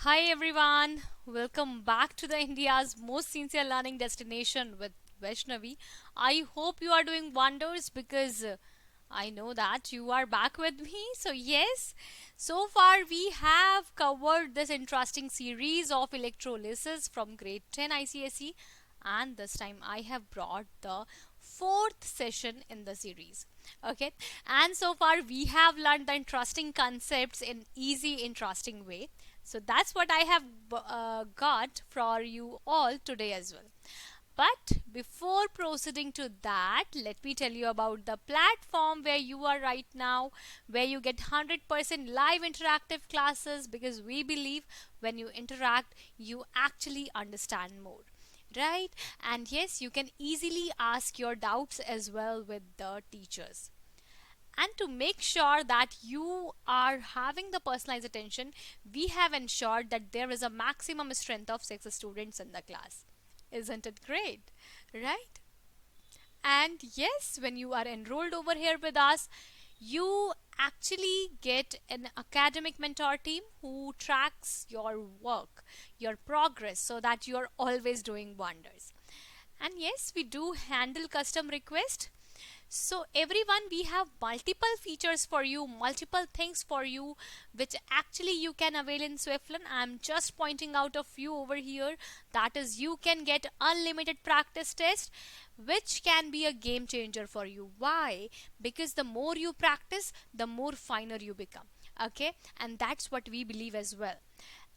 Hi everyone, welcome back to the India's most sincere learning destination with Vaishnavi. I hope you are doing wonders because I know that you are back with me. So yes, so far we have covered this interesting series of electrolysis from grade 10 ICSE, and this time I have brought the fourth session in the series. Okay, and so far we have learned the interesting concepts in easy interesting way. So that's what I have got for you all today as well. But before proceeding to that, let me tell you about the platform where you are right now, where you get 100% live interactive classes, because we believe when you interact, you actually understand more. Right? And yes, you can easily ask your doubts as well with the teachers. And to make sure that you are having the personalized attention, we have ensured that there is a maximum strength of 6 students in the class. Isn't it great? Right? And yes, when you are enrolled over here with us, you actually get an academic mentor team who tracks your work, your progress, so that you're always doing wonders. And yes, we do handle custom requests. So everyone, we have multiple features for you, multiple things for you, which actually you can avail in Swiftlearn. I'm just pointing out a few over here. That is, you can get unlimited practice test, which can be a game changer for you. Why? Because the more you practice, the more finer you become. Okay, and that's what we believe as well.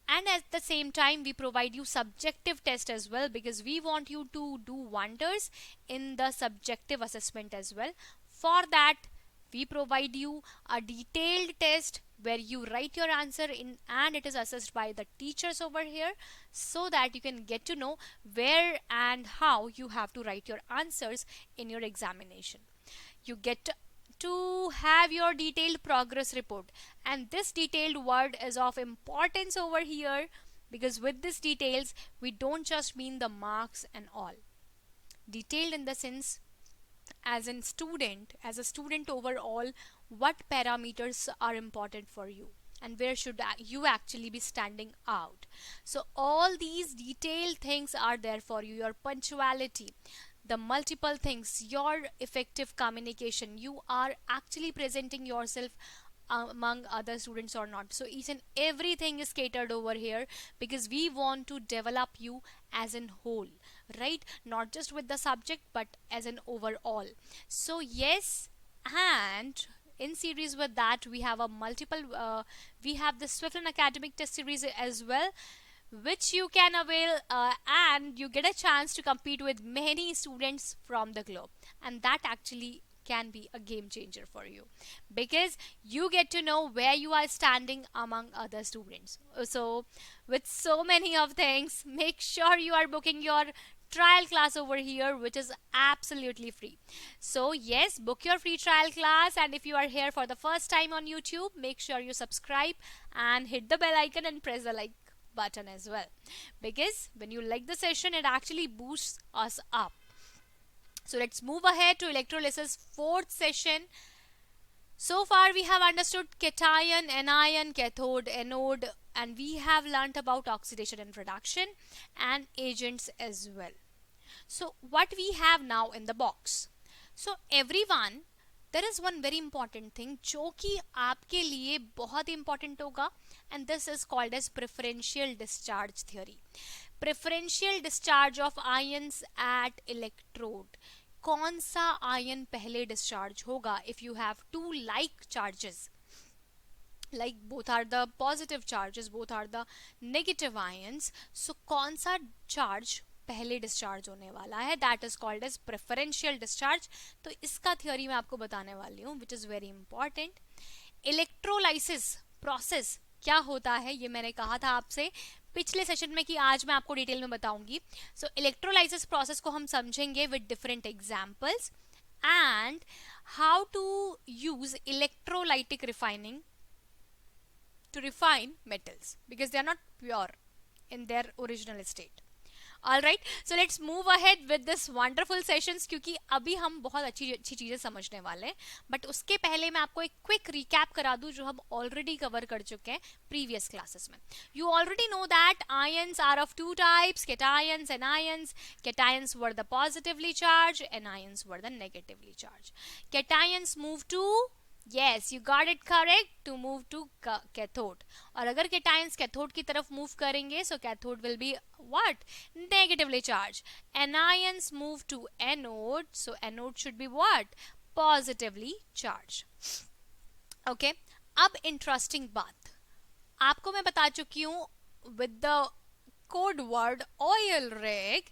And at the same time, we provide you subjective test as well, because we want you to do wonders in the subjective assessment as well. For that, we provide you a detailed test where you write your answer in, and it is assessed by the teachers over here, so that you can get to know where and how you have to write your answers in your examination. You get to have your detailed progress report, and this detailed word is of importance over here, because with these details we don't just mean the marks and all. Detailed in the sense, as a student overall, what parameters are important for you and where should you actually be standing out. So all these detailed things are there for you. Your punctuality, the multiple things, your effective communication, you are actually presenting yourself among other students or not. So each and everything is catered over here, because we want to develop you as an whole, right? Not just with the subject, but as an overall. So yes, and in series with that, we have a multiple we have the Swiftlearn academic test series as well, which you can avail, and you get a chance to compete with many students from the globe, and that actually can be a game changer for you, because you get to know where you are standing among other students. So with so many of things, make sure you are booking your trial class over here, which is absolutely free. So yes, book your free trial class, and if you are here for the first time on YouTube, make sure you subscribe and hit the bell icon and press the like button as well, because when you like the session, it actually boosts us up. So let's move ahead to electrolysis fourth session. So far we have understood cation, anion, cathode, anode, and we have learnt about oxidation and reduction and agents as well. So what we have now in the box? So everyone, there is one very important thing जो कि आपके लिए बहुत important होगा, and this is called as preferential discharge theory. Preferential discharge of ions at electrode. कौन सा ion पहले discharge होगा if you have two like charges, like both are the positive charges, both are the negative ions, so कौन सा charge पहले discharge होने वाला है, that is called as preferential discharge. तो इसका थियोरी मैं आपको बताने वाली हूँ, which is very important. Electrolysis process क्या होता है, ये मैंने कहा था आपसे पिछले सेशन में कि आज मैं आपको डिटेल में बताऊंगी. सो इलेक्ट्रोलाइसिस प्रोसेस को हम समझेंगे with different examples, and how to use electrolytic refining to refine metals, because they are not pure in their original state. All right, so let's move ahead with this wonderful sessions, क्योंकि अभी हम बहुत अच्छी अच्छी चीजें समझने वाले हैं. बट उसके पहले मैं आपको एक क्विक रिकैप करा दूं जो हम ऑलरेडी कवर कर चुके हैं प्रीवियस क्लासेस में. You already know that ions are of two types, cations and ions. Cations were the positively charged, anions were the negatively charged. Cations move to, yes, you got it correct, to move to cathode. और अगर cations cathode की तरफ move करेंगे, so cathode will be what? Negatively charged. Anions move to anode, so anode should be what? Positively charged. Okay, अब interesting बात आपको मैं बता चुकी हूँ with the code word oil rig,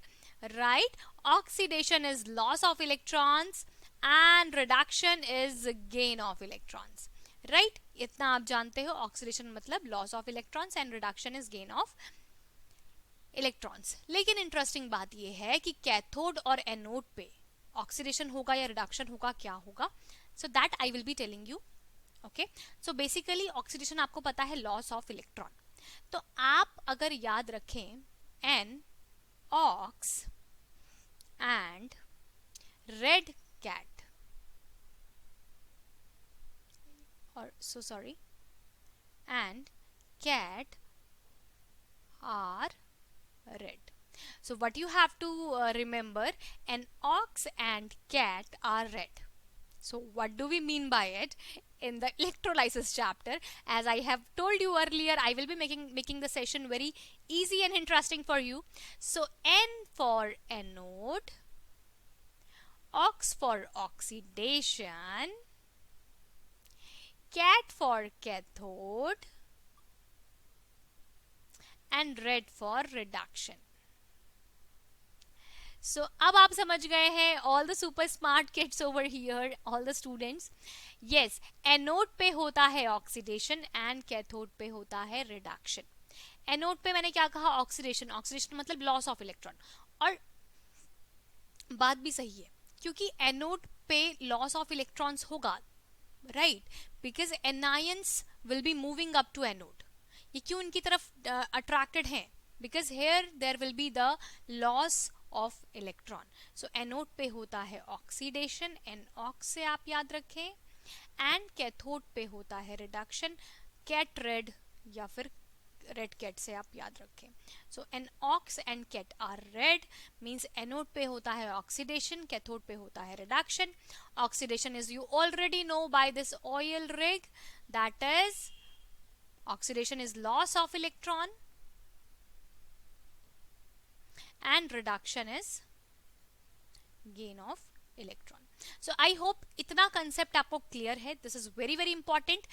right? Oxidation is loss of electrons and reduction is gain of electrons, right? इतना आप जानते हो. ऑक्सीडेशन मतलब loss of electrons and reduction is gain of electrons. लेकिन इंटरेस्टिंग बात यह है कि कैथोड और एनोड पे ऑक्सीडेशन होगा या रिडक्शन होगा, क्या होगा, so that I will be telling you. Okay, so basically oxidation आपको पता है लॉस ऑफ इलेक्ट्रॉन. तो आप अगर याद रखें an ox and red cat, or so sorry, and cat are red. So what you have to remember, an ox and cat are red. So what do we mean by it? In the electrolysis chapter, as I have told you earlier, I will be making the session very easy and interesting for you. So N for anode, ox for oxidation, cat for cathode and red for reduction. So अब आप समझ गए हैं, all the super smart kids over here, all the students. Yes, anode पे होता है oxidation and cathode पे होता है रिडक्शन. एनोड पे मैंने क्या कहा? ऑक्सीडेशन. ऑक्सीडेशन मतलब लॉस ऑफ इलेक्ट्रॉन. और बात भी सही है, क्योंकि एनोड पे लॉस ऑफ इलेक्ट्रॉन्स होगा, right? Because anions will be moving up to anode. ये क्यों इनकी तरफ अट्रैक्टेड हैं? Because here there will be the loss of electron. So anode पे होता है ऑक्सीडेशन, एन ऑक्स से आप याद रखें, एंड कैथोड पे होता है रिडक्शन, कैट रेड या फिर रेड कैट से आप याद रखें. So an ox and cat are red means anode पे होता है ऑक्सीडेशन, कैथोड पे होता है reduction. Oxidation is you already know by this oil rig, that is oxidation is loss of electron and reduction is gain of electron. So I hope इतना concept आपको clear है. This is very very important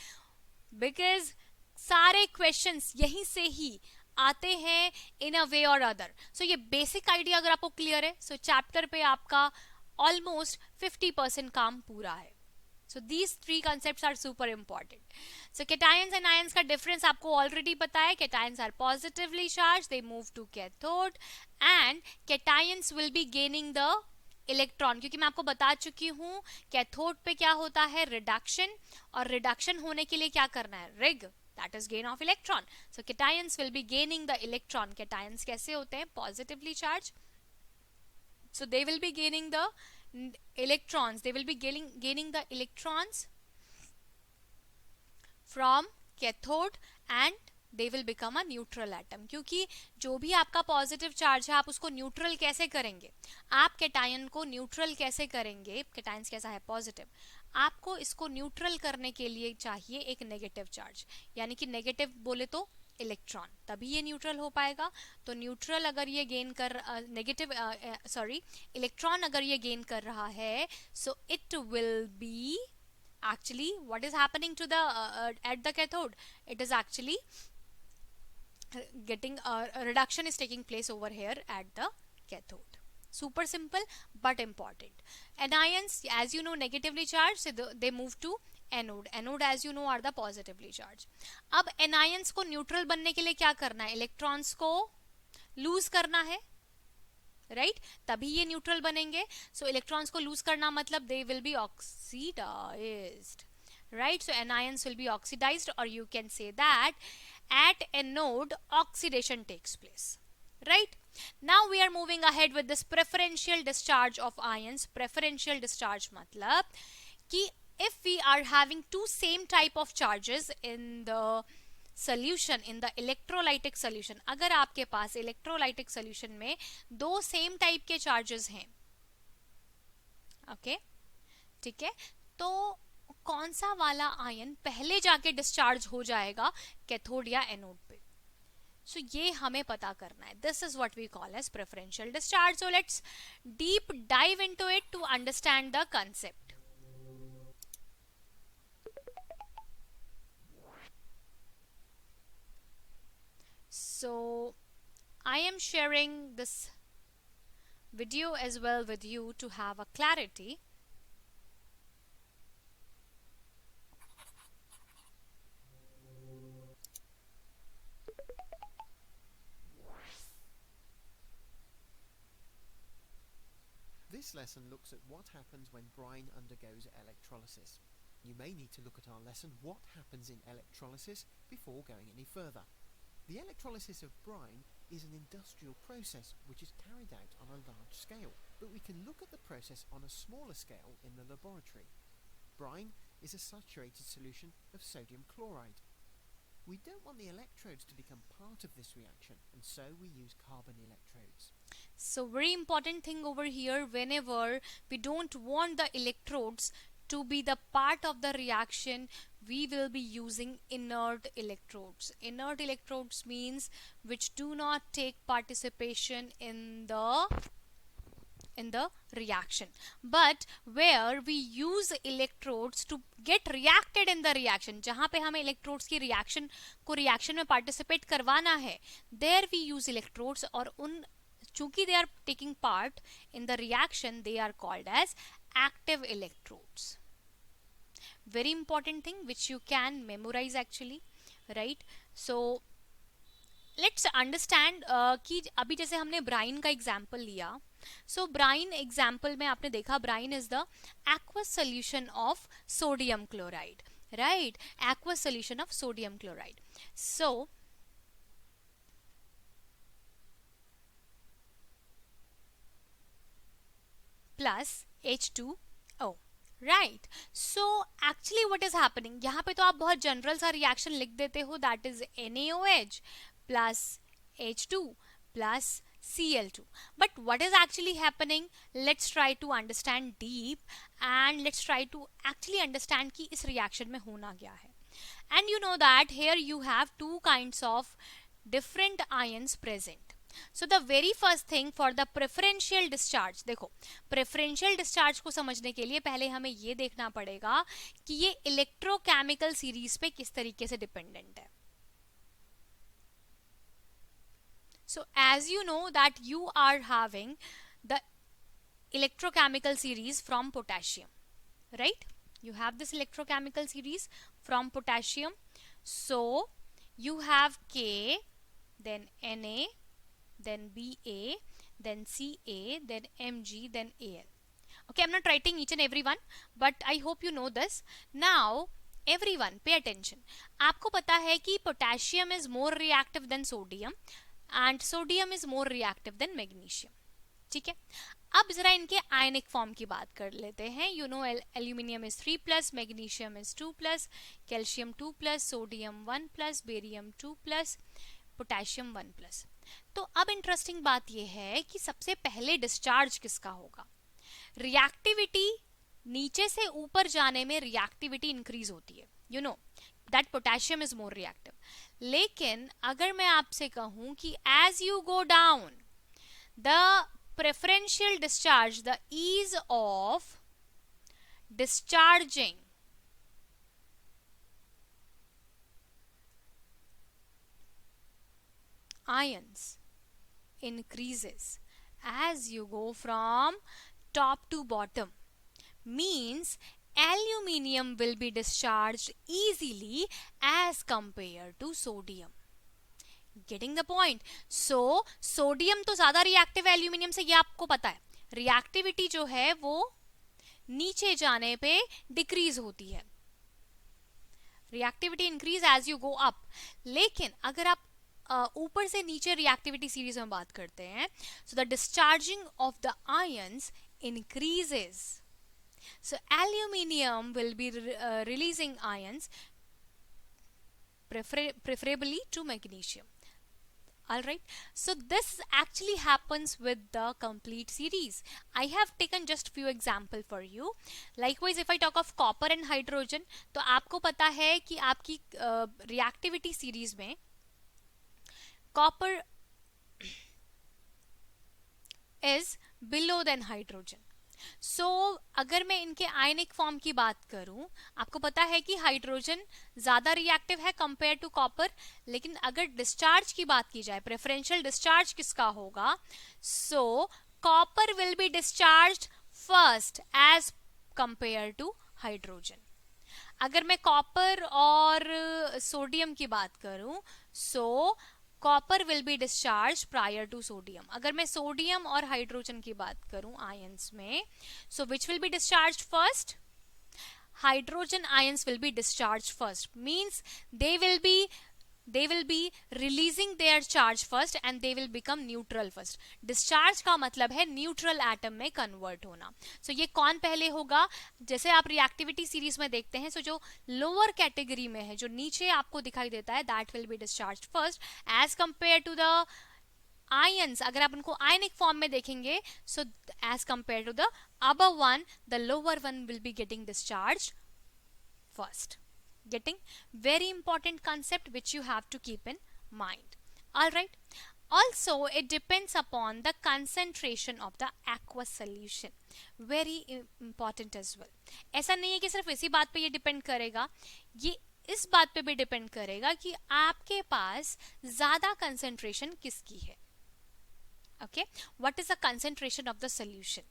because सारे questions यहीं से ही आते हैं in a way or other. So ये basic idea अगर आपको clear है, so chapter पे आपका almost 50% काम पूरा है. So these three concepts are super important. So cations and ions का difference आपको already पता है. Cations are positively charged, they move to cathode and cations will be gaining the electron. क्योंकि मैं आपको बता चुकी हूँ cathode पे क्या होता है? reduction. और reduction होने के लिए क्या करना है? rig, that is gain of electron. So cations will be gaining the electron. Cations कैसे होते हैं? positively charged. So they will be gaining the electrons, they will be gaining the electrons from cathode and they will become a neutral atom. क्योंकि जो भी आपका positive charge है आप उसको न्यूट्रल कैसे करेंगे? आप कैटायन को न्यूट्रल कैसे करेंगे? कैटायन कैसा है? पॉजिटिव. आपको इसको न्यूट्रल करने के लिए चाहिए एक नेगेटिव चार्ज, यानी कि नेगेटिव बोले तो इलेक्ट्रॉन, तभी ये न्यूट्रल हो पाएगा. तो न्यूट्रल अगर ये गेन कर नेगेटिव सॉरी इलेक्ट्रॉन अगर ये गेन कर रहा है, सो it will B actually what is happening to the at the cathode? It is actually getting a reduction is taking place over here at the cathode. Super simple but important. Anions, as you know, negatively charged, so they move to anode. Anode as you know are the positively charge. अब anions को neutral बनने के लिए क्या करना है? Electrons को lose करना है, राइट? तभी ये न्यूट्रल बनेंगे. सो इलेक्ट्रॉन्स को लूज करना मतलब they will be oxidized, right? So anions will be oxidized, or you can say that at anode oxidation takes place. right? Now we are moving ahead with this preferential discharge of ions. Preferential discharge matlab कि if we are having two same type of charges in the solution, in the electrolytic solution, अगर आपके पास electrolytic solution में दो same type के charges हैं, okay, ठीक है, तो कौन सा वाला आयन पहले जाके डिस्चार्ज हो जाएगा कैथोड या एनोड पे? सो ये हमें पता करना है. This is what we call as preferential discharge. So let's deep dive into it to understand the concept. So I am sharing this video as well with you to have a clarity. This lesson looks at what happens when brine undergoes electrolysis. You may need to look at our lesson what happens in electrolysis before going any further. The electrolysis of brine is an industrial process which is carried out on a large scale, but we can look at the process on a smaller scale in the laboratory. Brine is a saturated solution of sodium chloride. We don't want the electrodes to become part of this reaction, and so we use carbon electrodes. So very important thing over here, whenever we don't want the electrodes to be the part of the reaction, we will be using inert electrodes. Inert electrodes means which do not take participation in the reaction, but where we use electrodes to get reacted in the reaction, जहाँ पे हमें electrodes की reaction में participate करवाना है, there we use electrodes, और उन चूंकि they are taking part in the reaction, they are called as active electrodes. Very important thing which you can memorize actually, right? So let's understand कि अभी जैसे हमने brine का example लिया, so brine example में आपने देखा brine is the aqueous solution of sodium chloride, right? Aqueous solution of sodium chloride. So plus H2O, right? So actually what is happening, यहाँ पे तो आप बहुत जनरल सा रिएक्शन लिख देते हो, that is NaOH plus H2 plus Cl2. But what is actually happening? Let's try to understand deep and let's try to actually understand कि इस reaction में होना क्या है. And you know that here you have two kinds of different ions present. So the very first thing for the preferential discharge, देखो preferential discharge को समझने के लिए पहले हमें ये देखना पड़ेगा कि ये electrochemical series पे किस तरीके से dependent है. So as you know that you are having the electrochemical series from potassium, right? You have this electrochemical series from potassium. So you have K, then Na, then Ba, then Ca, then Mg, then Al. Okay, I'm not writing each and every one, but I hope you know this. Now everyone pay attention. आपको पता है कि potassium is more reactive than sodium and sodium is more reactive than magnesium. ठीक है, अब जरा इनके ionic form की बात कर लेते हैं. You know aluminium is 3+, magnesium is 2+, calcium 2+, sodium 1+, barium 2+, potassium 1+. तो अब इंटरेस्टिंग बात यह है कि सबसे पहले डिस्चार्ज किसका होगा. रिएक्टिविटी नीचे से ऊपर जाने में रिएक्टिविटी इंक्रीज होती है. You know that potassium is more reactive. लेकिन अगर मैं आपसे कहूं कि as you go down the preferential discharge, the ease of discharging ions increases as you go from top to bottom, means aluminium will be discharged easily as compared to sodium. Getting the point? So sodium तो ज्यादा reactive है aluminium से, ये आपको पता है. Reactivity जो है वो नीचे जाने पे डिक्रीज होती है. Reactivity increase as you go up. लेकिन अगर आप ऊपर से नीचे रिएक्टिविटी सीरीज में बात करते हैं. So the discharging of the ions increases. So aluminium will be releasing ions preferably to magnesium. Alright, so this actually happens with the complete series. I have taken just few example for you. Likewise, if I talk of copper and hydrogen, तो आपको पता है कि आपकी reactivity series में copper is below than hydrogen. सो अगर मैं इनके आयनिक फॉर्म की बात करूं, आपको पता है कि हाइड्रोजन ज्यादा रिएक्टिव है कंपेयर टू कॉपर. लेकिन अगर डिस्चार्ज की बात की जाए, प्रेफरेंशियल डिस्चार्ज किसका होगा, so copper will be discharged first as compare to hydrogen. अगर मैं कॉपर और सोडियम की बात करूं, so copper will be discharge prior to sodium. अगर मैं सोडियम और हाइड्रोजन की बात करूं आयंस में, so which will be discharge first, hydrogen ions will be discharge first. Means they will be releasing their charge first and they will become neutral first. Discharge का मतलब है न्यूट्रल एटम में convert होना. सो ये कौन पहले होगा, जैसे आप रिएक्टिविटी सीरीज में देखते हैं, सो जो लोअर कैटेगरी में है, जो नीचे आपको दिखाई देता है, that will be discharge first as compare to the ions. अगर आप उनको आयनिक फॉर्म में देखेंगे, so as compare to the above one, the lower one will be getting discharge first. Getting? Very important concept which you have to keep in mind. Alright. Also, it depends upon the concentration of the aqueous solution. Very important as well. ऐसा नहीं है कि सिर्फ इसी बात पे ये depend करेगा, ये इस बात पे भी डिपेंड करेगा कि आपके पास ज्यादा कंसेंट्रेशन किसकी है. Okay, what is the concentration of the solution.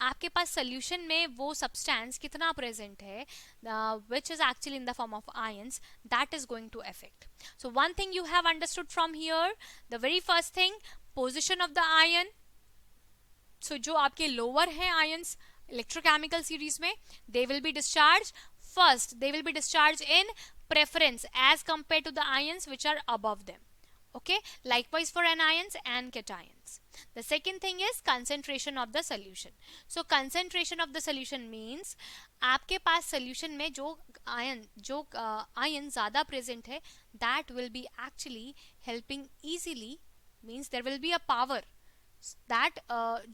आपके पास सोल्यूशन में वो सब्सटेंस कितना प्रेजेंट है, which is actually in the form of ions, that is going to affect. So one thing you have understood from here, the very first thing, position of the ion. So जो आपके lower हैं ions electrochemical series में, they will be discharge first, they will be discharge in preference as compared to the ions which are above them. Okay, likewise for anions and cations. The second thing is concentration of the solution. So concentration of the solution means आपके पास solution में जो ion ज़्यादा present है, that will be actually helping easily, means there will be a power that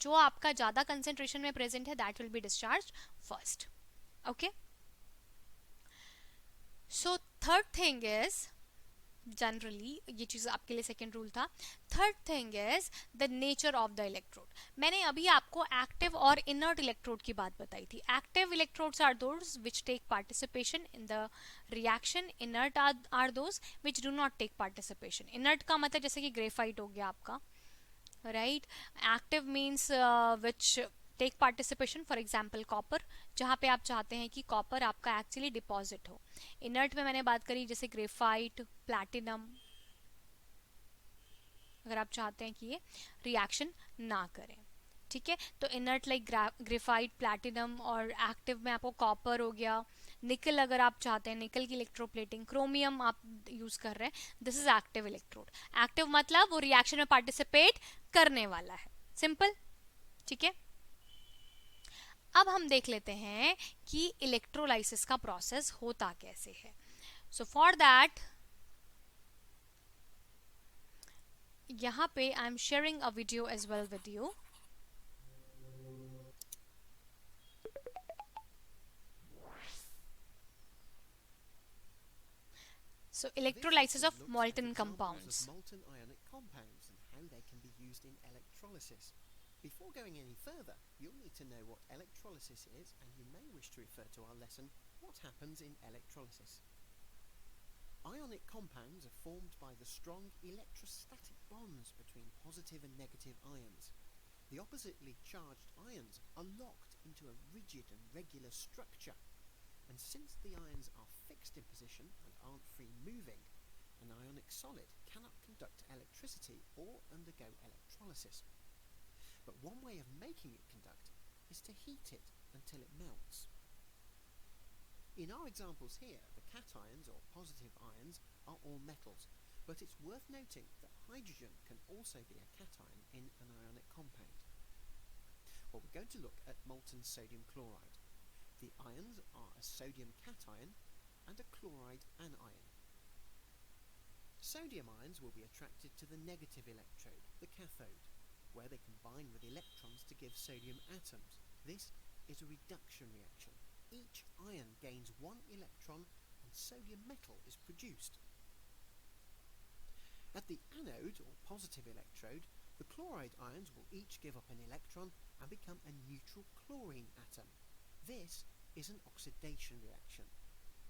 जो आपका ज़्यादा concentration में present है, that will be discharged first. Okay. So third thing is, generally ये चीज़ आपके लिए सेकेंड रूल था. Third thing is the nature of the electrode. मैंने अभी आपको एक्टिव और इनर्ट इलेक्ट्रोड की बात बताई थी. Active electrodes are those which take participation in the reaction, inert are those which do not take participation. Inert का मतलब जैसे कि ग्रेफाइट हो गया आपका, right. Active means which take participation, for example copper, जहाँ पे आप चाहते हैं कि कॉपर आपका एक्चुअली डिपॉजिट हो. इनर्ट में मैंने बात करी जैसे ग्रेफाइट, प्लैटिनम, अगर आप चाहते हैं कि ये रिएक्शन ना करें, ठीक है. तो इनर्ट लाइक ग्रेफाइट, प्लैटिनम, और एक्टिव में आपको कॉपर हो गया, निकल अगर आप चाहते हैं, निकल की इलेक्ट्रोप्लेटिंग, क्रोमियम आप यूज कर रहे हैं, this is active electrode. Active मतलब वो रिएक्शन में पार्टिसिपेट करने वाला है. सिंपल, ठीक है. अब हम देख लेते हैं कि इलेक्ट्रोलाइसिस का प्रोसेस होता कैसे है. सो फॉर दैट यहाँ पे I am sharing a video as well with you. So electrolysis of molten compounds. Molten ionic compounds and how they can be used in electrolysis. Before going any further, you'll need to know what electrolysis is, and you may wish to refer to our lesson, What Happens in Electrolysis. Ionic compounds are formed by the strong electrostatic bonds between positive and negative ions. The oppositely charged ions are locked into a rigid and regular structure, and since the ions are fixed in position and aren't free moving, an ionic solid cannot conduct electricity or undergo electrolysis. But one way of making it conduct is to heat it until it melts. In our examples here, the cations or positive ions are all metals, But it's worth noting that hydrogen can also be a cation in an ionic compound. Well, we're going to look at molten sodium chloride. The ions are a sodium cation and a chloride anion. Sodium ions will be attracted to the negative electrode, the cathode, where they combine with electrons to give sodium atoms. This is a reduction reaction. Each ion gains one electron and sodium metal is produced. At the anode, or positive electrode, the chloride ions will each give up an electron and become a neutral chlorine atom. This is an oxidation reaction.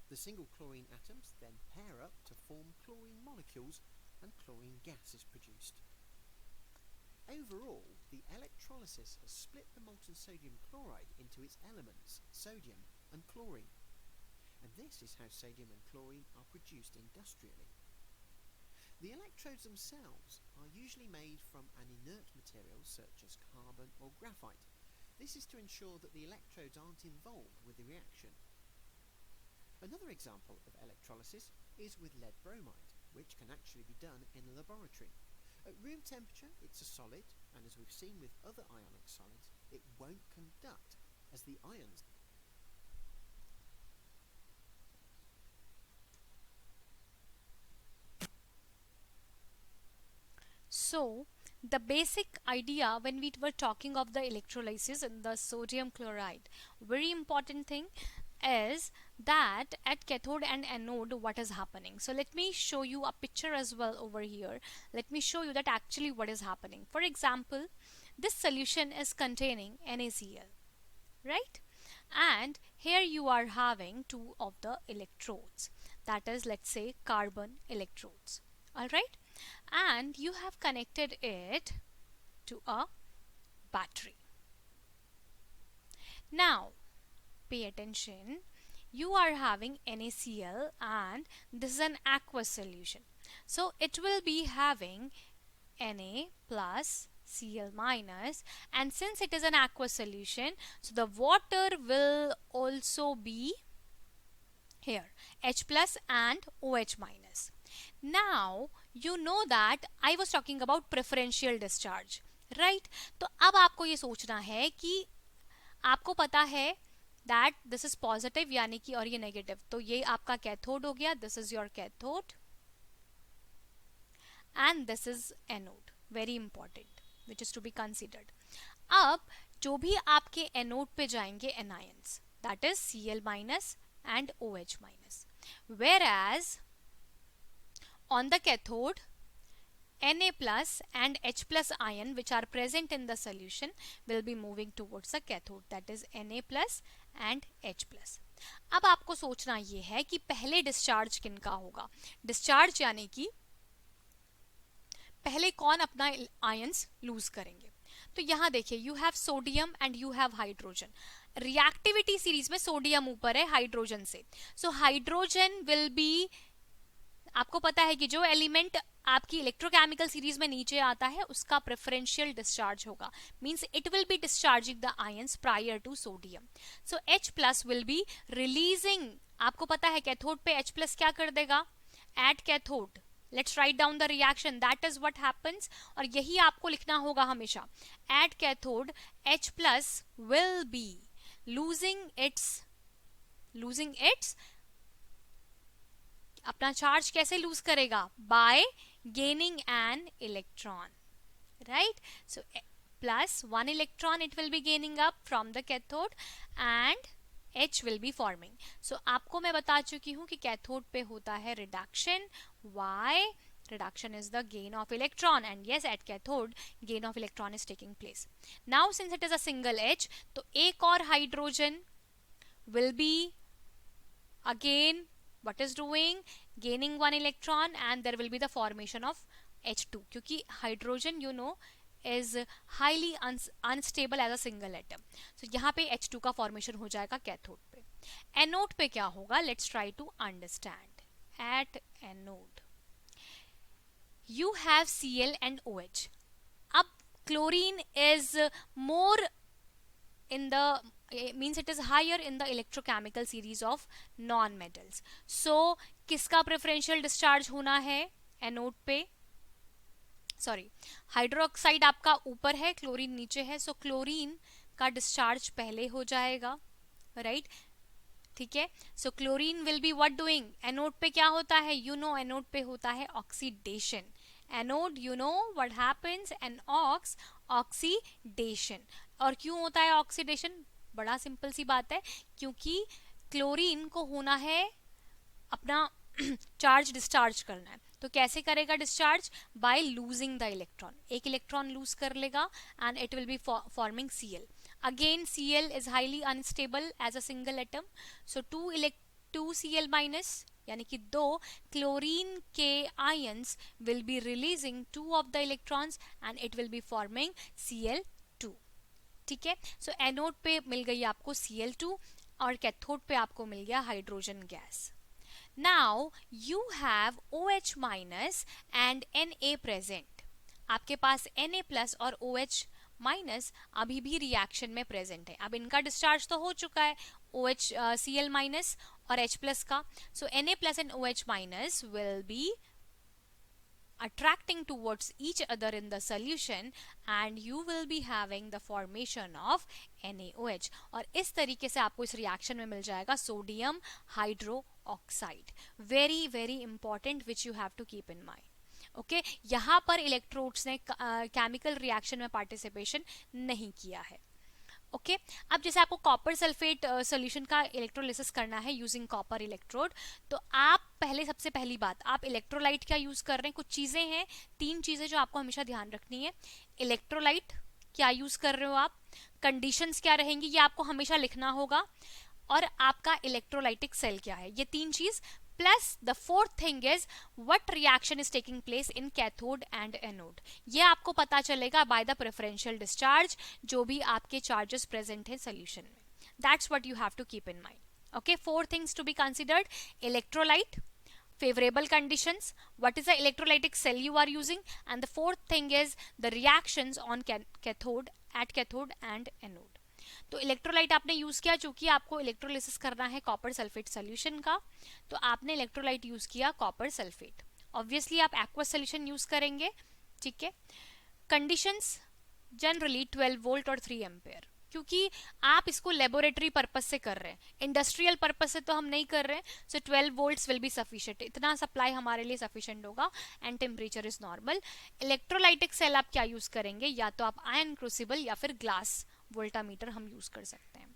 The single chlorine atoms then pair up to form chlorine molecules and chlorine gas is produced. Overall, the electrolysis has split the molten sodium chloride into its elements, sodium and chlorine. And this is how sodium and chlorine are produced industrially. The electrodes themselves are usually made from an inert material such as carbon or graphite. This is to ensure that the electrodes aren't involved with the reaction. Another example of electrolysis is with lead bromide, which can actually be done in a laboratory. At room temperature, it's a solid, and as we've seen with other ionic solids, it won't conduct as the ions. So, the basic idea when we were talking of the electrolysis in the sodium chloride, very important thing is that at cathode and anode what is happening. So let me show you a picture as well over here. Let me show you that actually what is happening. For example, this solution is containing NaCl, right? And here you are having two of the electrodes, that is, let's say, carbon electrodes, all right? And you have connected it to a battery. Now pay attention, you are having NaCl and this is an aqueous solution, so it will be having Na plus Cl minus, and since it is an aqueous solution, so the water will also be here H plus and OH minus. Now you know that I was talking about preferential discharge, right? तो अब आपको ये सोचना है कि आपको पता है that this is positive यानी कि और ये negative, तो ये आपका कैथोड हो गया, this is your cathode and this is anode, very important, which is to be considered. अब जो भी आपके anode पे जाएंगे anions, that is Cl minus and OH minus, whereas on the cathode Na plus and H plus ion which are present in the solution will be moving towards the cathode, that is Na plus and H plus. अब आपको सोचना ये है कि पहले discharge किनका होगा. Discharge यानी कि पहले कौन अपना आयंस लूज करेंगे. तो यहाँ देखिए, you have sodium and you have hydrogen. Reactivity series में सोडियम ऊपर है हाइड्रोजन से, सो हाइड्रोजन विल बी, आपको पता है कि जो एलिमेंट आपकी इलेक्ट्रोकेमिकल सीरीज में नीचे आता है उसका प्रेफरेंशियल डिस्चार्ज होगा, means it will be discharging the ions prior to sodium. So H plus will be releasing, आपको पता है कैथोड पे H प्लस क्या कर देगा, at cathode. Let's write down the reaction, that is what happens, और यही आपको लिखना होगा हमेशा. At cathode H plus will be losing its अपना चार्ज कैसे लूज करेगा, by gaining an electron, right? So plus one electron it will be gaining up from the cathode and H will be forming. So आपको मैं बता चुकी हूं कि cathode पे होता है reduction. Why? Reduction is the gain of electron, and yes, at cathode gain of electron is taking place. Now since it is a single H, तो एक और hydrogen will be again what is doing, gaining one electron, and there will be the formation of H2, क्योंकि hydrogen you know is highly unstable as a single atom. So यहाँ पे H2 का formation हो जाएगा cathode पे. Anode पे क्या होगा, let's try to understand. At anode you have Cl and OH. अब chlorine is more in the, means it is higher in the electrochemical series of non metals. So किसका preferential discharge होना है, anode पे, sorry, hydroxide आपका ऊपर है, chlorine नीचे है, सो क्लोरीन का डिस्चार्ज पहले हो जाएगा, राइट? ठीक है, so chlorine will be what doing, anode पे क्या होता है, यू नो एनोड पे होता है oxidation, anode you know what happens, an oxidation. और क्यों होता है ऑक्सीडेशन, बड़ा सिंपल सी बात है, क्योंकि क्लोरीन को होना है अपना चार्ज डिस्चार्ज करना है, तो कैसे करेगा discharge, by losing the electron, एक इलेक्ट्रॉन लूज कर लेगा and it will be forming Cl. Again Cl is highly unstable as a single atom, so 2 Cl minus यानी कि 2 क्लोरीन के ions will be releasing 2 of the electrons and it will be forming Cl2. ठीक है, सो anode पे मिल गई आपको Cl2 और cathode पे आपको मिल गया hydrogen gas. Now you have OH minus and Na present. आपके पास Na plus और OH माइनस अभी भी रिएक्शन में प्रेजेंट है. अब इनका डिस्चार्ज तो हो चुका है, OH Cl माइनस और H प्लस का, सो Na plus and OH minus will be attracting towards each other in the solution and you will be having the formation of NaOH. और इस तरीके से आपको इस रिएक्शन में मिल जाएगा sodium hydroxide. Very very important which you have to keep in mind. Okay, यहाँ पर इलेक्ट्रोड्स ने केमिकल रिएक्शन में पार्टिसिपेशन नहीं किया है. ओके, अब जैसे आपको कॉपर सल्फेट सॉल्यूशन का इलेक्ट्रोलिसिस करना है यूजिंग कॉपर इलेक्ट्रोड, तो आप पहले, सबसे पहली बात, आप इलेक्ट्रोलाइट क्या यूज कर रहे हैं. कुछ चीजें हैं, 3 चीजें जो आपको हमेशा ध्यान रखनी है. इलेक्ट्रोलाइट क्या यूज कर रहे हो आप, कंडीशंस क्या रहेंगी ये आपको हमेशा लिखना होगा, और आपका इलेक्ट्रोलाइटिक सेल क्या है, ये 3 चीज. Plus the fourth thing is what reaction is taking place in cathode and anode. ये आपको पता चलेगा बाय द प्रेफरेंशियल डिस्चार्ज, जो भी आपके चार्जेस प्रेजेंट है सोल्यूशन में. That's what you have to keep in mind. Okay, 4 things to be considered: electrolyte, favorable conditions, what is the electrolytic cell you are using, and the fourth thing is the reactions on cathode and anode. तो electrolyte आपने use किया, चूंकि आपको electrolysis करना है copper sulphate solution का, तो आपने इलेक्ट्रोलाइट यूज किया कॉपर सल्फेट. ऑब्वियसली आप एक्वस सोल्यूशन यूज करेंगे. ठीक है, कंडीशंस जनरली 12 वोल्ट और 3 एम्पेयर, क्योंकि आप इसको लेबोरेटरी पर्पस से कर रहे हैं, इंडस्ट्रियल पर्पस से तो हम नहीं कर रहे हैं. सो 12 वोल्ट्स विल बी सफिशिएंट, इतना सप्लाई हमारे लिए सफिशिएंट होगा and temperature is normal. Electrolytic cell आप क्या यूज करेंगे, या तो आप आयन क्रूसिबल या फिर ग्लास वोल्टामीटर हम यूज कर सकते हैं.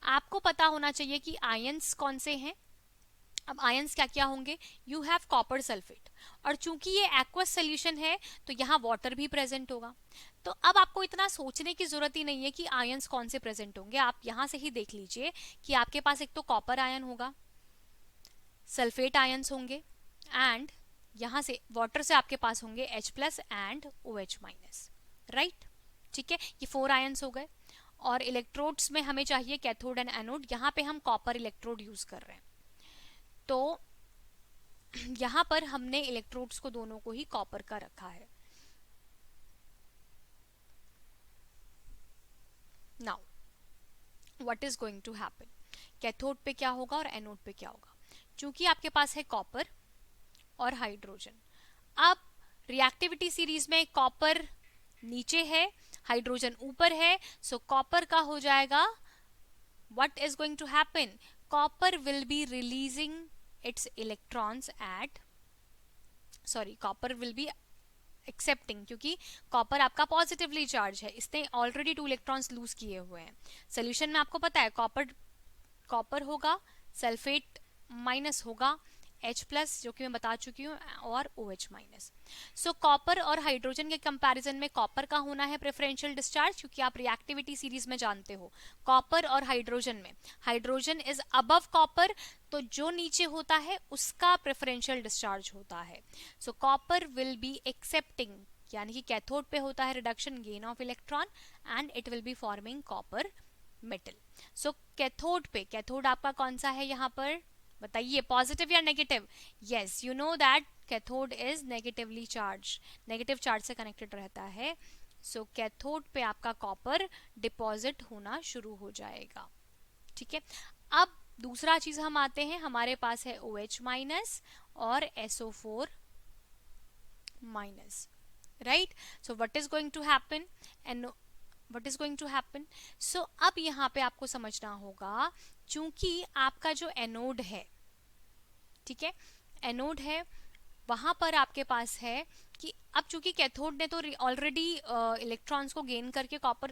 आपको पता होना चाहिए कि आयंस कौन से हैं. अब आयंस क्या क्या होंगे, यू हैव कॉपर सल्फेट, और चूंकि ये एक्वस सोल्यूशन है तो यहाँ वाटर भी प्रेजेंट होगा. तो अब आपको इतना सोचने की जरूरत ही नहीं है कि आयंस कौन से प्रेजेंट होंगे. आप यहाँ से ही देख लीजिए कि आपके पास एक तो कॉपर आयन होगा, सल्फेट आयंस होंगे, एंड यहाँ से वाटर से आपके पास होंगे H plus and OH minus, right. ठीक है, ये 4 आयंस हो गए. और इलेक्ट्रोड्स में हमें चाहिए कैथोड एंड एनोड, यहाँ पे हम कॉपर इलेक्ट्रोड यूज कर रहे हैं, तो यहाँ पर हमने इलेक्ट्रोड्स को दोनों को ही कॉपर का रखा है. Now what is going to happen, cathode पे क्या होगा और एनोड पे क्या होगा. चूंकि आपके पास है कॉपर और हाइड्रोजन, अब रिएक्टिविटी सीरीज में कॉपर नीचे है, हाइड्रोजन ऊपर है, सो कॉपर का हो जाएगा, what is going to happen, copper will be releasing its electrons at, sorry, copper will be accepting, क्योंकि कॉपर आपका पॉजिटिवली चार्ज है, इसने ऑलरेडी 2 इलेक्ट्रॉन्स लूज किए हुए हैं. सोल्यूशन में आपको पता है कॉपर होगा, सल्फेट माइनस होगा, H प्लस जो कि मैं बता चुकी हूँ, और OH माइनस. सो कॉपर और हाइड्रोजन के कंपैरिजन में कॉपर का होना है प्रेफरेंशियल डिस्चार्ज, क्योंकि आप रिएक्टिविटी सीरीज में जानते हो कॉपर और हाइड्रोजन में हाइड्रोजन इज अबव कॉपर, तो जो नीचे होता है उसका प्रेफरेंशियल डिस्चार्ज होता है. सो कॉपर विल बी एक्सेप्टिंग, यानी कि कैथोड पे होता है reduction gain of electron and it will be forming copper metal. So cathode पे, कैथोड आपका कौन सा है यहाँ पर बताइए, पॉजिटिव या negative. Yes, you know that cathode is negatively charge, negative charge से कनेक्टेड रहता है. सो कैथोड पे आपका कॉपर डिपॉजिट होना शुरू हो जाएगा. ठीक है, अब दूसरा चीज हम आते हैं, हमारे पास है OH माइनस और SO4 minus, right? So what is going to happen? And what is going to happen? So अब यहाँ पे आपको समझना होगा, चूंकि आपका जो एनोड है, ठीक है, एनोड है, वहां पर आपके पास है कि अब चूंकि कैथोड ने तो ऑलरेडी इलेक्ट्रॉन्स को गेन करके कॉपर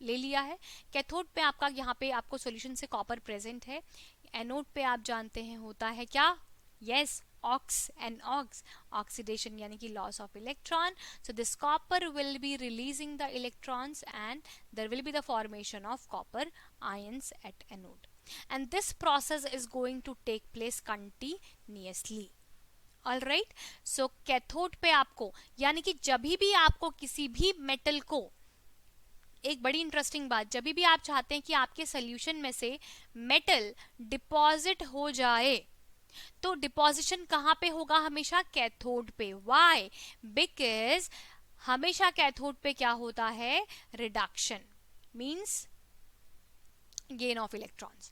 ले लिया है, कैथोड पे आपका यहाँ पे आपको सॉल्यूशन से कॉपर प्रेजेंट है, एनोड पे आप जानते हैं होता है क्या? Yes, ox and ox, oxidation यानी कि loss of electron. So this copper will be releasing the electrons and there will be the formation of copper ions at anode, and this process is going to take place continuously. Alright, so cathode पे आपको, यानी कि जब भी आपको किसी भी metal को, एक बड़ी इंटरेस्टिंग बात, जब भी आप चाहते हैं कि आपके सोल्यूशन में से मेटल डिपॉजिट हो जाए, तो डिपॉजिशन कहां पे होगा? हमेशा कैथोड पे. व्हाई? बिकॉज हमेशा कैथोड पे क्या होता है? Reduction, means gain of electrons,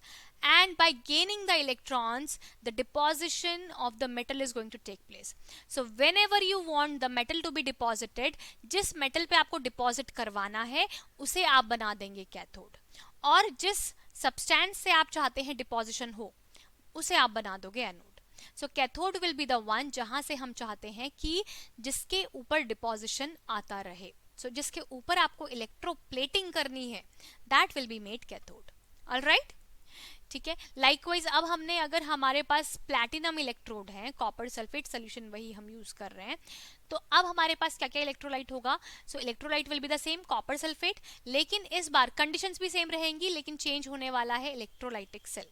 and by gaining the electrons the deposition of the metal is going to take place. So whenever you want the metal to be deposited, जिस metal पे आपको deposit करवाना है उसे आप बना देंगे cathode, और जिस substance से आप चाहते हैं deposition हो उसे आप बना दोगे anode. So cathode will be the one जहां से हम चाहते हैं कि जिसके ऊपर deposition आता रहे. So जिसके ऊपर आपको electroplating करनी है, that will be made cathode. Alright, ठीक है. लाइकवाइज अब हमने, अगर हमारे पास प्लैटिनम इलेक्ट्रोड है, कॉपर सल्फेट सोल्यूशन वही हम यूज कर रहे हैं, तो अब हमारे पास क्या क्या इलेक्ट्रोलाइट होगा? So electrolyte will be the same, copper sulphate, लेकिन इस बार कंडीशंस भी सेम रहेंगी, लेकिन चेंज होने वाला है electrolytic cell,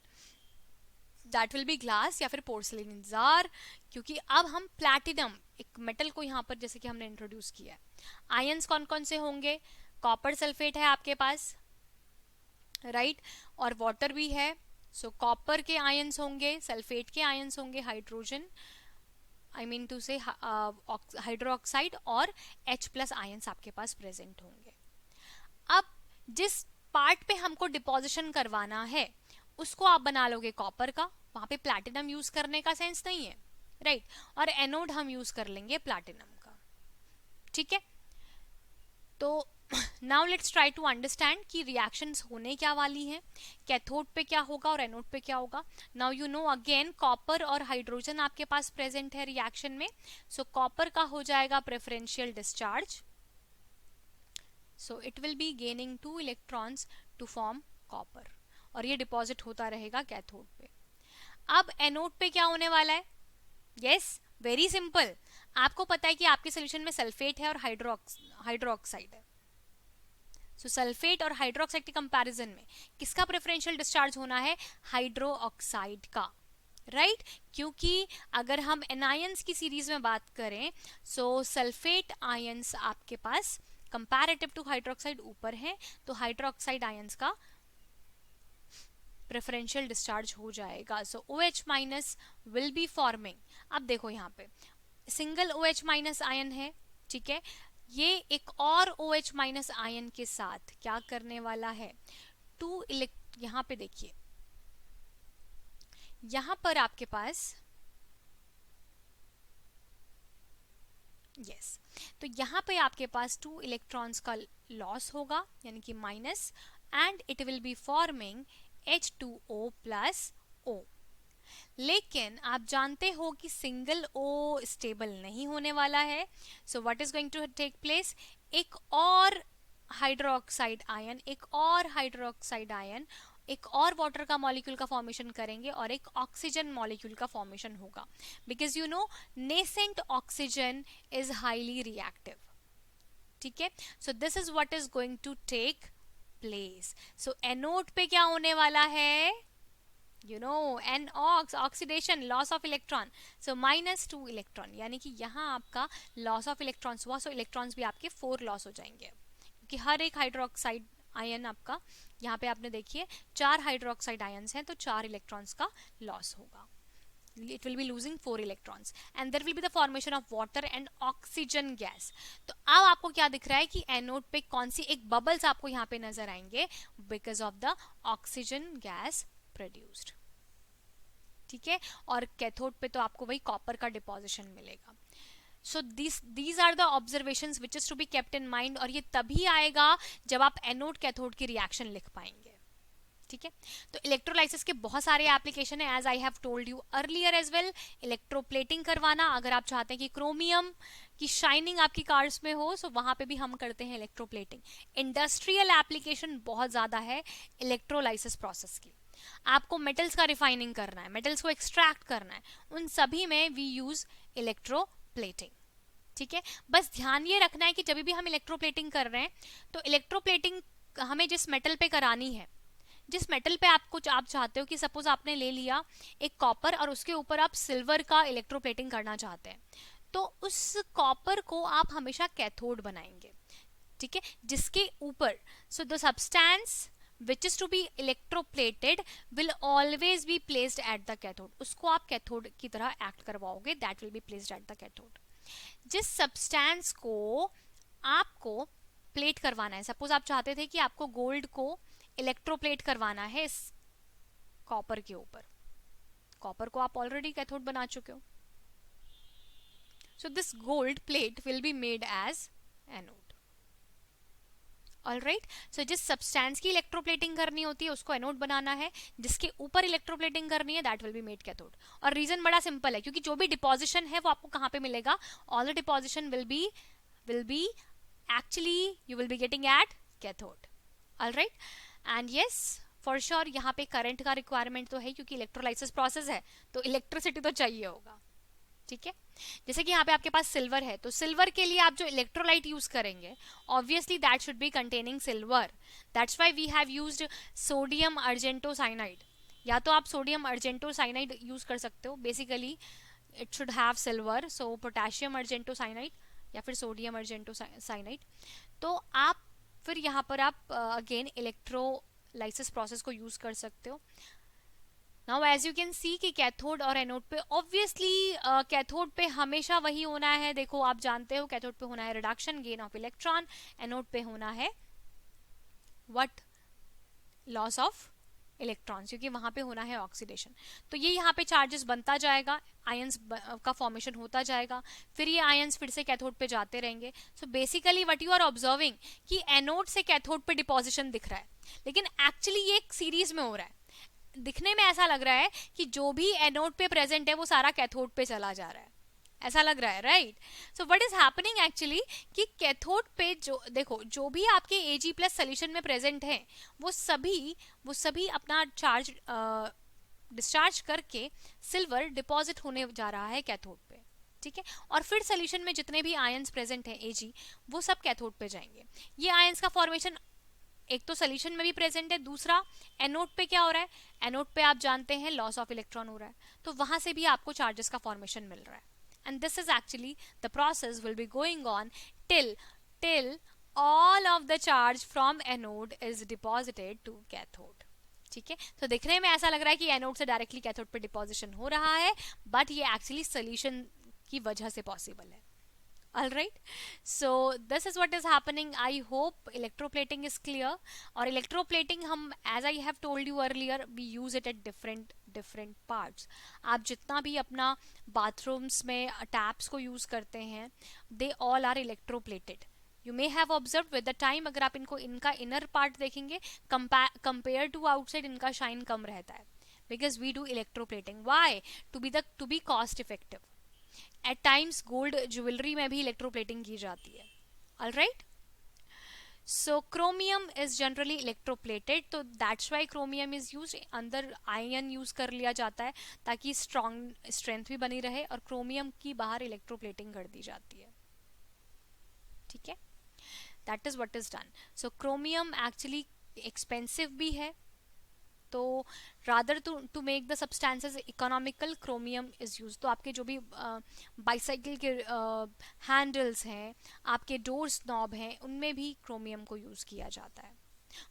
that will be glass या फिर पोर्सलिन जार, क्योंकि अब हम प्लैटिनम एक मेटल को यहाँ पर जैसे कि हमने इंट्रोड्यूस किया है. आयंस कौन कौन से होंगे? कॉपर सल्फेट है आपके पास, राइट, और वाटर भी है. सो कॉपर के आयंस होंगे, सल्फेट के आयंस होंगे, हाइड्रोजन, आई मीन टू से हाइड्रोक्साइड, और H+ आयंस आपके पास प्रेजेंट होंगे. अब जिस पार्ट पे हमको डिपोजिशन करवाना है उसको आप बना लोगे कॉपर का, वहां पे प्लैटिनम यूज करने का सेंस नहीं है, राइट, और एनोड हम यूज कर लेंगे प्लैटिनम का, ठीक है. तो now let's try to understand कि रिएक्शंस होने क्या वाली हैं, कैथोड पे क्या होगा और एनोड पे क्या होगा. Now you know again copper और हाइड्रोजन आपके पास प्रेजेंट है रिएक्शन में. सो कॉपर का हो जाएगा preferential discharge, so it will be gaining 2 electrons to form copper, और ये डिपॉजिट होता रहेगा कैथोड पे. अब एनोड पे क्या होने वाला है? Yes, very simple. आपको पता है कि आपके सोल्यूशन में सल्फेट है और हाइड्रोक्साइड है. सो सल्फेट और हाइड्रोक्साइड के कंपैरिजन में किसका प्रेफरेंशियल डिस्चार्ज होना है? हाइड्रोक्साइड का, राइट, क्योंकि अगर हम एनायंस की सीरीज में बात करें, सो सल्फेट आयंस आपके पास कंपैरेटिव टू हाइड्रोक्साइड ऊपर है, तो हाइड्रोक्साइड आयंस का प्रेफरेंशियल डिस्चार्ज हो जाएगा. सो OH- विल बी फॉर्मिंग. अब देखो यहाँ पे सिंगल OH- आयन है, ठीक है, ये एक और OH- आयन के साथ क्या करने वाला है? 2 यहाँ पे देखिए, यहाँ पर आपके पास यस, तो यहाँ पे आपके पास 2 इलेक्ट्रॉन्स का लॉस होगा, यानी कि minus, and it will be forming H2O+O. लेकिन आप जानते हो कि सिंगल O स्टेबल नहीं होने वाला है. So what is going to take place? एक और हाइड्रोक्साइड आयन, एक और हाइड्रोक्साइड आयन, एक और वाटर का मॉलिक्यूल का फॉर्मेशन करेंगे, और एक ऑक्सीजन मॉलिक्यूल का फॉर्मेशन होगा, because you know nascent oxygen is highly reactive, ठीक है. So this is what is going to take place. So anode पे क्या होने वाला है? you know NOx, oxidation, loss of electron, so -2 electron, यानी कि यहाँ आपका लॉस ऑफ इलेक्ट्रॉन्स हुआ. सो इलेक्ट्रॉन्स भी आपके 4 लॉस हो जाएंगे, क्योंकि हर एक हाइड्रोक्साइड आयन आपका, यहाँ पे आपने देखिए 4 हाइड्रोक्साइड आयन्स हैं, तो 4 इलेक्ट्रॉन्स का लॉस होगा. it will be losing 4 electrons and there will be the formation of water and oxygen gas. तो अब आपको क्या दिख रहा है कि एनोड पे कौन सी एक बबल्स आपको यहाँ पे नजर आएंगे because of the oxygen gas produced, ठीक है. और कैथोड पे तो आपको वही कॉपर का डिपोजिशन मिलेगा. So these are the observations which is to be kept in mind, और ये तभी आएगा जब आप एनोड कैथोड की रिएक्शन लिख पाएंगे. ठीक है, तो इलेक्ट्रोलाइसिस के बहुत सारे एप्लीकेशन है, as I have told you earlier as well. Electroplating करवाना, अगर आप चाहते हैं कि क्रोमियम की शाइनिंग आपकी कार्स में हो, सो वहां पे भी हम करते हैं इलेक्ट्रोप्लेटिंग. इंडस्ट्रियल एप्लीकेशन बहुत ज्यादा है इलेक्ट्रोलाइसिस प्रोसेस की. आपको मेटल्स का रिफाइनिंग करना है, मेटल्स को एक्सट्रैक्ट करना है, उन सभी में वी यूज इलेक्ट्रोप्लेटिंग. ठीक है, बस ध्यान ये रखना है कि जब भी हम इलेक्ट्रोप्लेटिंग कर रहे हैं तो इलेक्ट्रोप्लेटिंग हमें जिस मेटल पे करानी है, जिस मेटल पे आप चाहते हो कि सपोज आपने ले लिया एक कॉपर और उसके ऊपर आप सिल्वर का इलेक्ट्रोप्लेटिंग करना चाहते हैं, तो उस कॉपर को आप हमेशा कैथोड बनाएंगे. ठीक है, जिसके ऊपर so the substance which is to be electroplated will always be placed at the cathode. उसको आप कैथोड की तरह एक्ट करवाओगे, that will be placed at the cathode. जिस सब्सटेंस को आपको प्लेट करवाना है, सपोज आप चाहते थे कि आपको गोल्ड को इलेक्ट्रोप्लेट करवाना है इस कॉपर के ऊपर, कॉपर को आप ऑलरेडी कैथोड बना चुके हो, so this gold plate will be made as anode. Alright, so जिस सब्सटेंस की इलेक्ट्रोप्लेटिंग करनी होती है उसको एनोड बनाना है, जिसके ऊपर इलेक्ट्रोप्लेटिंग करनी है that will be made cathode. और रीजन बड़ा सिंपल है, क्योंकि जो भी डिपोजिशन है वो आपको कहाँ पे मिलेगा, all the deposition will be actually you will be getting at cathode. Alright, and yes for sure यहाँ पे करंट का रिक्वायरमेंट तो है, क्योंकि इलेक्ट्रोलाइसिस प्रोसेस है तो इलेक्ट्रिसिटी तो चाहिए होगा. ठीक है, जैसे कि यहाँ पे आपके पास सिल्वर है, तो सिल्वर के लिए आप जो इलेक्ट्रोलाइट यूज करेंगे obviously that should be containing silver. That's why we have used sodium argentocyanide. या तो आप सोडियम अर्जेंटोसाइनाइड यूज कर सकते हो, basically it should have silver, so potassium argentocyanide या फिर सोडियम अर्जेंटोसाइनाइड. तो आप फिर यहाँ पर आप अगेन इलेक्ट्रोलाइसिस प्रोसेस को यूज कर सकते हो. Now as you can see कि कैथोड और एनोड पे ऑब्वियसली कैथोड पे हमेशा वही होना है. देखो आप जानते हो कैथोड पे होना है reduction, gain of electron, anode पे होना है व्हाट, लॉस ऑफ इलेक्ट्रॉन्स, क्योंकि वहां पे होना है ऑक्सीडेशन. तो ये यहाँ पे चार्जेस बनता जाएगा, आयंस का फॉर्मेशन होता जाएगा, फिर ये आयंस फिर से कैथोड पे जाते रहेंगे. So basically what you are observing कि एनोड से कैथोड पे डिपोजिशन दिख रहा है, लेकिन एक्चुअली ये एक सीरीज में हो रहा है. दिखने में ऐसा लग रहा है कि जो भी एनोड पे प्रेजेंट है वो सारा कैथोड पे चला जा रहा है, ऐसा लग रहा है, right. So what is happening actually कि कैथोड पे जो देखो जो भी आपके Ag+ सोल्यूशन में प्रेजेंट है वो सभी अपना चार्ज डिस्चार्ज करके सिल्वर डिपॉजिट होने जा रहा है कैथोड पे. ठीक है, और फिर सोल्यूशन में जितने भी आयंस प्रेजेंट हैं Ag वो सब कैथोड पे जाएंगे. ये आयंस का फॉर्मेशन एक तो सोल्यूशन में भी प्रेजेंट है, दूसरा एनोड पे क्या हो रहा है, एनोड पे आप जानते हैं लॉस ऑफ इलेक्ट्रॉन हो रहा है, तो वहां से भी आपको चार्जेस का फॉर्मेशन मिल रहा है. and this is actually the process will be going on till all of the charge from anode is deposited to cathode. ठीक है, तो दिखने में ऐसा लग रहा है कि एनोड से डायरेक्टली कैथोड पे डिपोजिशन हो रहा है, बट ये एक्चुअली सोल्यूशन की वजह से पॉसिबल है. Alright, so this is what is happening. I hope electroplating is clear. और electroplating हम as I have told you earlier we use it at different parts. आप जितना भी अपना bathrooms में taps को use करते हैं they all are electroplated. You may have observed with the time अगर आप इनका inner part देखेंगे compared to outside इनका shine कम रहता है, because we do electroplating. Why? To be cost effective. At times gold jewellery में भी इलेक्ट्रोप्लेटिंग की जाती है. Alright, so chromium is generally electroplated, तो that's why chromium is use. अंदर आयन यूज कर लिया जाता है ताकि स्ट्रेंथ भी बनी रहे, और क्रोमियम की बाहर इलेक्ट्रोप्लेटिंग कर दी जाती है. ठीक है, that is what is done. So chromium actually expensive भी है, तो rather to make the substances economical chromium is use. तो आपके जो भी बाइसाइकिल के हैंडल्स हैं, आपके डोर्स नॉब हैं, उनमें भी क्रोमियम को यूज किया जाता है.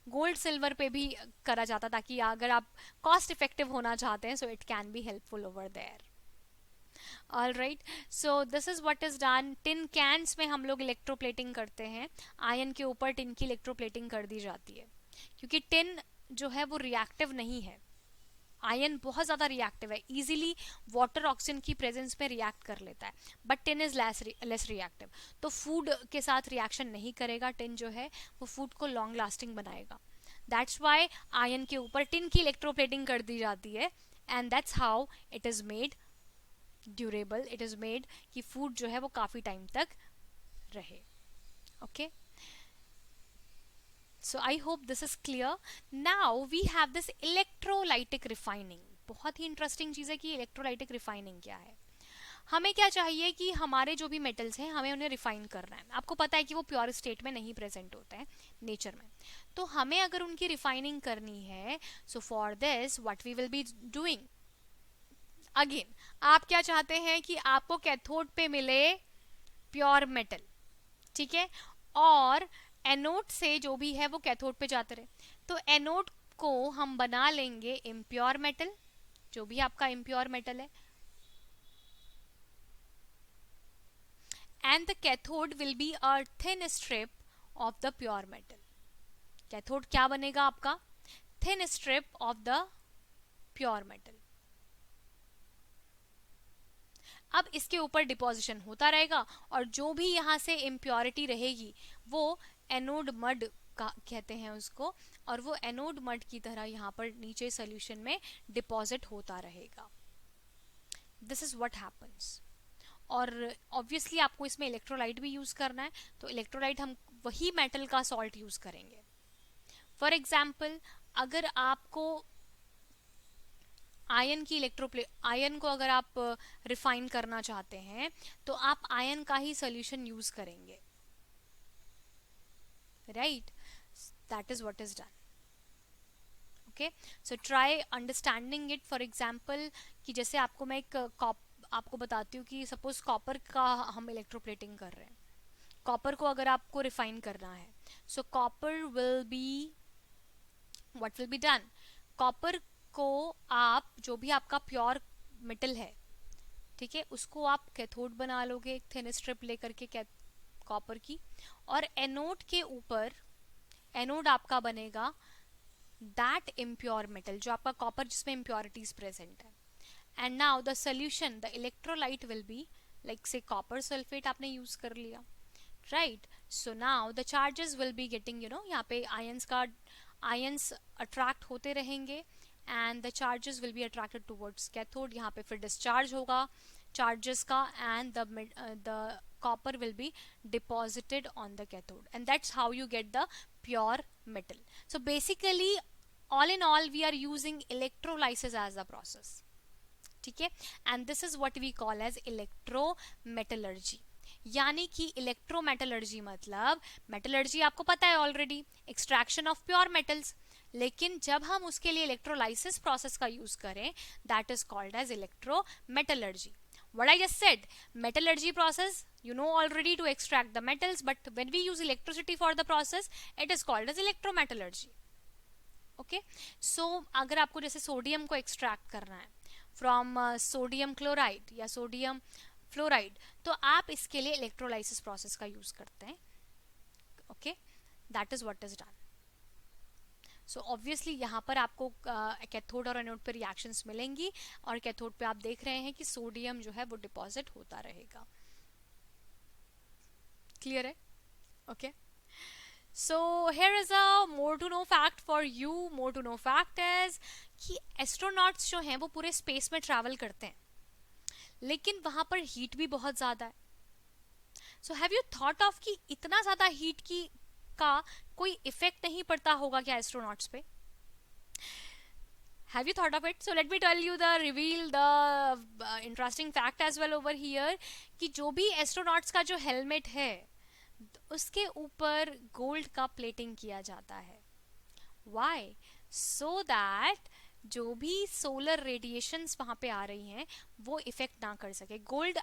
गोल्ड सिल्वर पे भी करा जाता है, ताकि अगर आप कॉस्ट इफेक्टिव होना चाहते हैं so it can be helpful over there. Alright, so this is what is done. Tin cans में हम लोग इलेक्ट्रोप्लेटिंग करते हैं, आयन के ऊपर टिन की इलेक्ट्रोप्लेटिंग कर दी जाती है, क्योंकि टिन जो है वो रिएक्टिव नहीं है. आयन बहुत ज़्यादा रिएक्टिव है, इजीली वाटर ऑक्सीजन की प्रेजेंस में रिएक्ट कर लेता है, but tin is less reactive, तो फूड के साथ रिएक्शन नहीं करेगा। टिन जो है वो फूड को लॉन्ग लास्टिंग बनाएगा। दैट्स वाई आयन के ऊपर टिन की इलेक्ट्रोप्लेटिंग कर दी जाती है, and that's how it is made durable, it is made कि फूड जो है वो काफ़ी टाइम तक रहे। Okay, so I hope this is clear. Now we have this electrolytic refining. बहुत ही इंटरेस्टिंग चीज़ है कि इलेक्ट्रोलाइटिक रिफाइनिंग क्या है। हमें क्या चाहिए कि हमारे जो भी मेटल्स हैं हमें उन्हें रिफाइन करना है। आपको पता है कि वो प्योर स्टेट में नहीं प्रेजेंट होते हैं नेचर में, तो हमें अगर उनकी रिफाइनिंग करनी है, so for this what we will be doing, again आप क्या चाहते हैं कि आपको कैथोड पे मिले प्योर मेटल, ठीक है, और एनोड से जो भी है वो कैथोड पे जाते रहे। तो एनोड को हम बना लेंगे इम्प्योर मेटल, जो भी आपका इम्प्योर मेटल है, and the cathode will be a thin strip of the pure metal. Cathode क्या बनेगा आपका? Thin strip of the pure metal. अब इसके ऊपर डिपोजिशन होता रहेगा, और जो भी यहाँ से इम्प्योरिटी रहेगी वो एनोड मड का कहते हैं उसको, और वो एनोड मड की तरह यहाँ पर नीचे सोल्यूशन में डिपॉजिट होता रहेगा। This is what happens. और ऑब्वियसली आपको इसमें इलेक्ट्रोलाइट भी यूज करना है, तो इलेक्ट्रोलाइट हम वही मेटल का सॉल्ट यूज करेंगे। फॉर एग्जाम्पल, अगर आपको आयन की आयन को अगर आप रिफाइन करना चाहते हैं तो आप आयन का ही सोल्यूशन यूज करेंगे, right? That is what is done. Okay, so try understanding it. For example कि जैसे आपको मैं एक आपको बताती हूँ कि सपोज कॉपर का हम इलेक्ट्रोप्लेटिंग कर रहे हैं। कॉपर को अगर आपको रिफाइन करना है, सो copper will be what will be done, copper को आप जो भी आपका प्योर मेटल है, ठीक है, उसको आप कैथोड बना लोगे एक थिन स्ट्रिप लेकर के कॉपर की, और एनोड के ऊपर एनोड आपका बनेगा दैट इम्प्योर मेटल, जो आपका कॉपर जिसमें इम्प्योरिटीज प्रेजेंट है। And now the solution, the electrolyte will be like से कॉपर सल्फेट आपने यूज कर लिया, right? So now the charges will be getting, यहाँ पे आयंस अट्रैक्ट होते रहेंगे, and the charges will be attracted towards cathode. यहाँ पे फिर डिस्चार्ज होगा चार्जेस का, and the copper will be deposited on the cathode, and that's how you get the pure metal. So basically all in all we are using electrolysis as a process, ठीक है, and this is what we call as electrometallurgy। यानी कि electrometallurgy मतलब, metallurgy आपको पता है already, extraction of pure metals, लेकिन जब हम उसके लिए इलेक्ट्रोलाइसिस प्रोसेस का यूज करें, that is called as electrometallurgy. What I just said, metallurgy process, you know already, to extract the metals, but when we use electricity for the process, it is called as electrometallurgy. Okay, so अगर आपको जैसे sodium को extract करना है from sodium chloride या sodium fluoride, तो आप इसके लिए इलेक्ट्रोलाइसिस प्रोसेस का यूज करते हैं। Okay, that is what is done. So obviously यहाँ पर आपको कैथोड और एनोड पर रिएक्शंस मिलेंगी, और कैथोड पे आप देख रहे हैं कि सोडियम जो है वो डिपॉजिट होता रहेगा। क्लियर है? Okay, so here is a more to know fact for you. More to know fact is कि एस्ट्रोनॉट्स जो हैं वो पूरे स्पेस में ट्रैवल करते हैं, लेकिन वहां पर हीट भी बहुत ज्यादा है। So have you thought of कि इतना ज्यादा हीट की का कोई इफेक्ट नहीं पड़ता होगा क्या एस्ट्रोनॉट्स पे? Have you thought of it? So let me tell you the interesting fact as well over here कि जो भी एस्ट्रोनॉट्स का जो हेलमेट है उसके ऊपर गोल्ड का प्लेटिंग किया जाता है। Why? So that जो भी सोलर रेडिएशंस वहाँ पे आ रही हैं वो इफेक्ट ना कर सके। Gold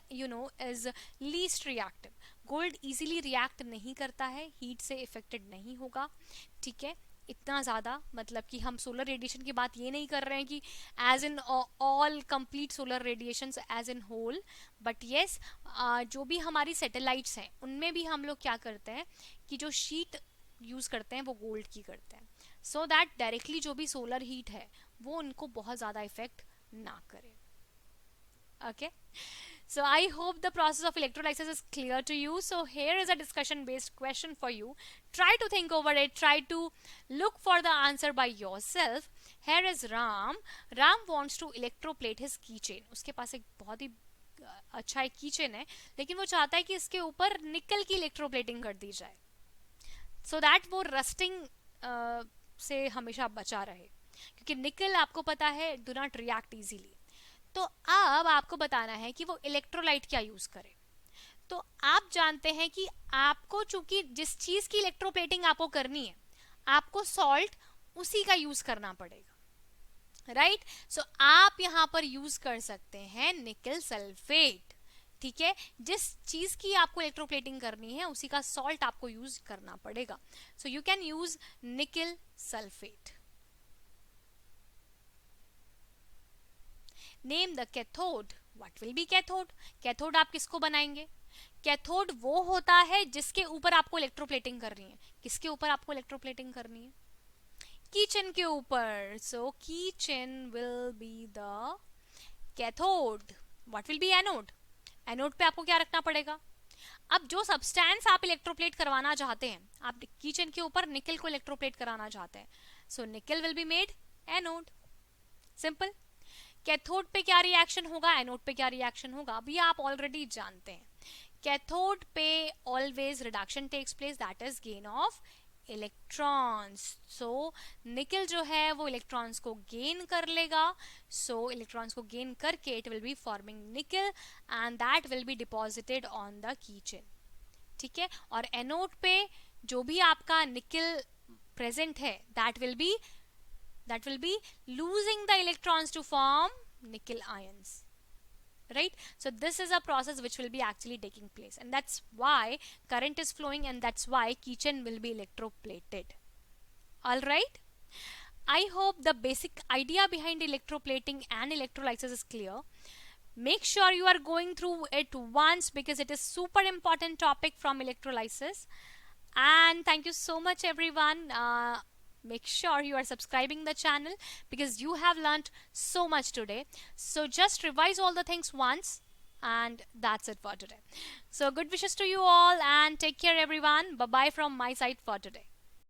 is least reactive, gold easily react नहीं करता है, हीट से इफेक्टेड नहीं होगा, ठीक है, इतना ज़्यादा, मतलब कि हम सोलर रेडिएशन की बात ये नहीं कर रहे हैं कि as in all complete solar radiations as in whole, but yes जो भी हमारी सैटेलाइट्स हैं उनमें भी हम लोग क्या करते हैं कि जो शीट यूज़ करते हैं वो गोल्ड की करते हैं, सो दैट डायरेक्टली जो भी सोलर हीट है वो उनको बहुत ज़्यादा इफेक्ट ना करे. Okay, so I hope the process of electrolysis is clear to you. So here is a discussion based question for you. Try to think over it, try to look for the answer by yourself. Here is Ram wants to electroplate his keychain. उसके पास एक बहुत ही अच्छा एक kitchen है, लेकिन वो चाहता है कि इसके ऊपर निकल की इलेक्ट्रोप्लेटिंग कर दी जाए, सो दैट वो रस्टिंग से हमेशा बचा रहे, क्योंकि निकल आपको पता है डू नॉट रिएक्ट इजीली. तो अब आपको बताना है कि वो इलेक्ट्रोलाइट क्या यूज करे. तो आप जानते हैं कि आपको चूंकि जिस चीज की इलेक्ट्रोप्लेटिंग आपको करनी है, आपको सॉल्ट उसी का यूज करना पड़ेगा, राइट. सो आप यहां पर यूज कर सकते हैं निकल सल्फेट. ठीक है, जिस चीज की आपको इलेक्ट्रोप्लेटिंग करनी है उसी का सॉल्ट आपको यूज करना पड़ेगा. सो यू कैन यूज निकल sulphate. Name the cathode. What will B cathode? Cathode आप किसको बनाएंगे? कैथोड वो होता है जिसके ऊपर आपको इलेक्ट्रोप्लेटिंग करनी है. किसके ऊपर आपको इलेक्ट्रोप्लेटिंग करनी है? कीचेन के ऊपर. So keychain will be the cathode. What will be anode? Anode पे आपको क्या रखना पड़ेगा? अब जो सब्सटेंस आप इलेक्ट्रोप्लेट करवाना चाहते हैं, आप कीचेन के ऊपर निकल को इलेक्ट्रोप्लेट कराना चाहते हैं, सो निकल will be made anode. Simple. Cathode पे क्या रिएक्शन होगा, एनोड पे क्या रिएक्शन होगा, अभी आप ऑलरेडी जानते हैं. कैथोड पे always reduction takes place, that is gain of electrons. So nickel जो है वो इलेक्ट्रॉन्स को गेन कर लेगा. सो इलेक्ट्रॉन्स को गेन करके it will be forming nickel and that will be deposited on the keychain. ठीक है, और एनोड पे जो भी आपका निकल प्रेजेंट है that will be losing the electrons to form nickel ions, right. So this is a process which will be actually taking place, and that's why current is flowing, and that's why keychain will be electroplated. All right, I hope the basic idea behind electroplating and electrolysis is clear. Make sure you are going through it once, because it is super important topic from electrolysis. And thank you so much everyone. Make sure you are subscribing the channel, because you have learned so much today. So just revise all the things once, and that's it for today. So good wishes to you all, and take care everyone. Bye bye from my side for today.